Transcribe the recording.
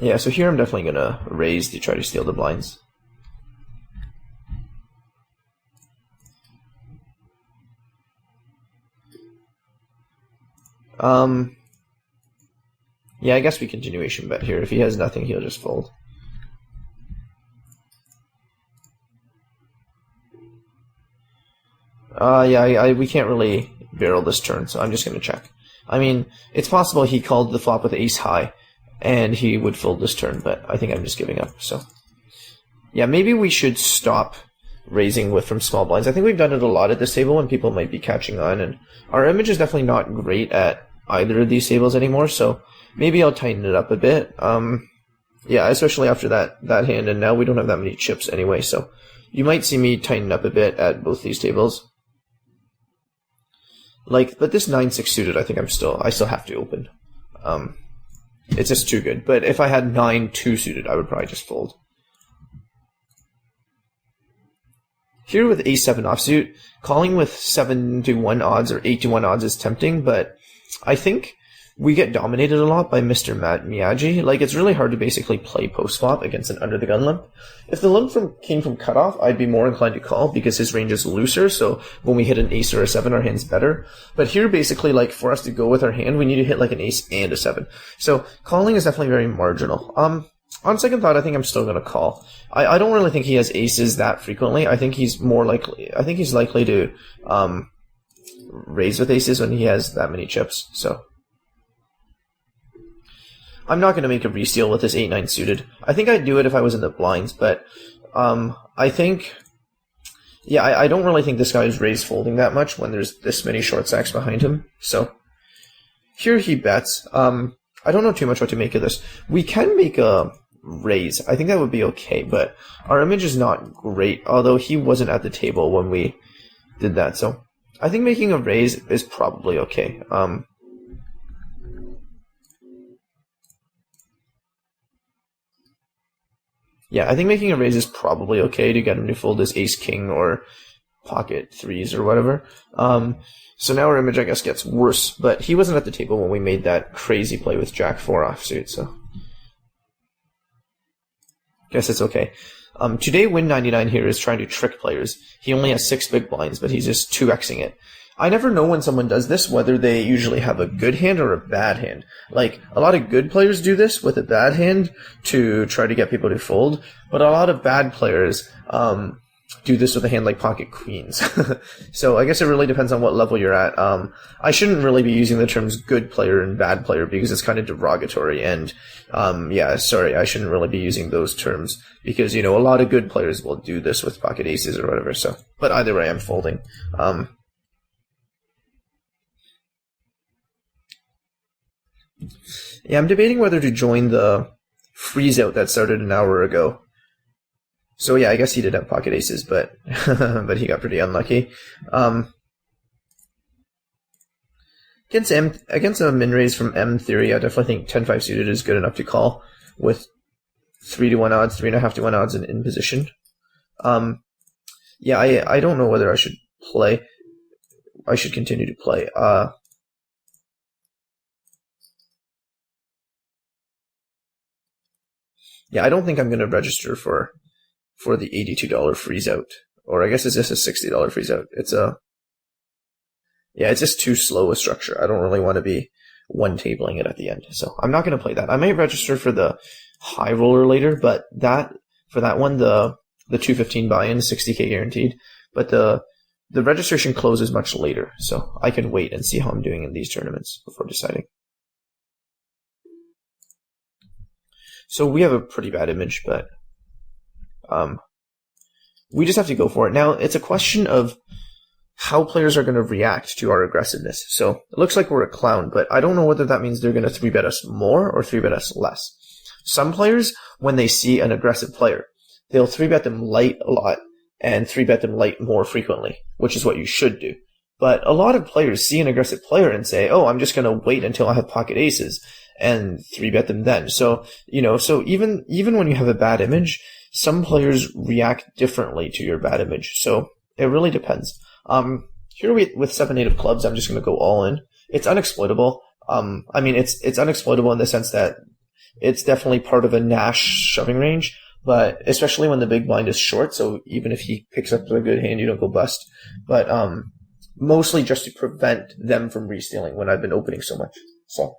Yeah, so here I'm definitely going to raise to try to steal the blinds. Yeah, I guess we continuation bet here. If he has nothing, he'll just fold. Yeah, we can't really barrel this turn, so I'm just going to check. I mean, it's possible he called the flop with ace high, and he would fold this turn, but I think I'm just giving up. So, yeah, maybe we should stop raising from small blinds. I think we've done it a lot at this table, and people might be catching on, and our image is definitely not great at either of these tables anymore, so maybe I'll tighten it up a bit. Yeah, especially after that hand, and now we don't have that many chips anyway, so you might see me tighten up a bit at both these tables. But this 9-6 suited, I think I still have to open. It's just too good. But if I had 9-2 suited, I would probably just fold. Here with ace-7 offsuit, calling with 7-1 odds or 8-1 odds is tempting, but I think we get dominated a lot by Mr. Miyagi. It's really hard to basically play post-flop against an under-the-gun limp. If the limp came from cutoff, I'd be more inclined to call because his range is looser, so when we hit an ace or a 7, our hand's better. But here, basically, for us to go with our hand, we need to hit an ace and a 7. So calling is definitely very marginal. On second thought, I think I'm still going to call. I don't really think he has aces that frequently. I think he's likely to raise with aces when he has that many chips, so I'm not going to make a re-steal with this 8-9 suited. I think I'd do it if I was in the blinds, but I think, yeah, I don't really think this guy is raised folding that much when there's this many short stacks behind him. So here he bets. I don't know too much what to make of this. We can make a raise. I think that would be okay, but our image is not great, although he wasn't at the table when we did that. So I think making a raise is probably okay. Yeah, I think making a raise is probably okay to get him to fold his ace-king or pocket threes or whatever. So now our image, I guess, gets worse, but he wasn't at the table when we made that crazy play with Jack-4 offsuit, so guess it's okay. Today, Win99 here is trying to trick players. He only has 6 big blinds, but he's just 2xing it. I never know when someone does this, whether they usually have a good hand or a bad hand. A lot of good players do this with a bad hand to try to get people to fold, but a lot of bad players do this with a hand like pocket queens. So I guess it really depends on what level you're at. I shouldn't really be using the terms good player and bad player because it's kind of derogatory, and yeah, sorry, I shouldn't really be using those terms because, a lot of good players will do this with pocket aces or whatever, so, but either way, I'm folding. Yeah, I'm debating whether to join the freeze out that started an hour ago. So yeah, I guess he did have pocket aces, but but he got pretty unlucky. Against a min raise from M theory, I definitely think 10-5 suited is good enough to call with 3-1 odds, 3.5 to 1 odds in position. Yeah, I don't know whether I should play. I should continue to play. Yeah, I don't think I'm going to register for the $82 freeze out, or I guess it's just a $60 freeze out. It's just too slow a structure. I don't really want to be one tabling it at the end, so I'm not going to play that. I might register for the high roller later, but for that one, the 215 buy-in, 60K guaranteed, but the registration closes much later, so I can wait and see how I'm doing in these tournaments before deciding. So we have a pretty bad image, but we just have to go for it. Now, it's a question of how players are going to react to our aggressiveness. So it looks like we're a clown, but I don't know whether that means they're going to 3-bet us more or 3-bet us less. Some players, when they see an aggressive player, they'll 3-bet them light a lot and 3-bet them light more frequently, which is what you should do. But a lot of players see an aggressive player and say, oh, I'm just going to wait until I have pocket aces and 3-bet them then. So, so even when you have a bad image, some players react differently to your bad image. So it really depends. Here with 7-8 of clubs, I'm just going to go all in. It's unexploitable. I mean, it's unexploitable in the sense that It's definitely part of a Nash shoving range, but especially when the big blind is short. So even if he picks up a good hand, you don't go bust. But mostly just to prevent them from re-stealing when I've been opening so much. So.